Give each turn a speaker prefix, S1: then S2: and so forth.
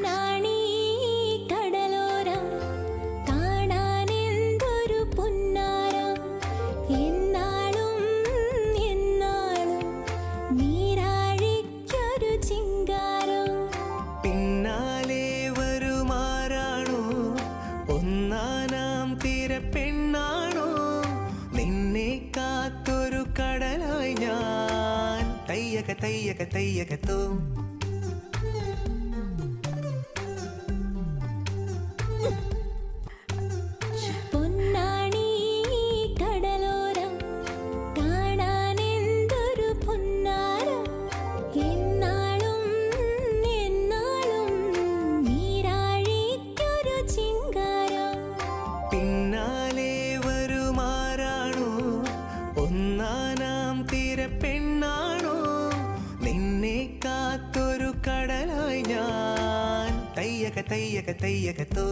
S1: നാണീ കടലോരം കാണാനെന്തൊരു പുന്നാരം, എന്നാളും എന്നാളും നീരാഴിക്കൊരു ചിങ്കാരം.
S2: പിന്നാലെ വരുമാറാണോ ഒന്നാനാം തിരപ്പെണ്ണാണോ, നിന്നെ കാത്തൊരു കടലായി ഞാൻ. തയ്യക തയ്യക തയ്യകത്തോ
S1: പൊന്നാണീ കടലോരം കാണാനെന്തൊരു പുന്നാരം, എന്നാളും എന്നാളും നീരാഴിക്കൊരു ചിങ്കാരം.
S2: പിന്നാലെ വരുമാറാണോ ഒന്നാനാം തിരപ്പെണ്ണാണോ, നിന്നെ കാത്തൊരു കടലായി ഞാൻ. തയ്യക തയ്യക തയ്യകത്തോ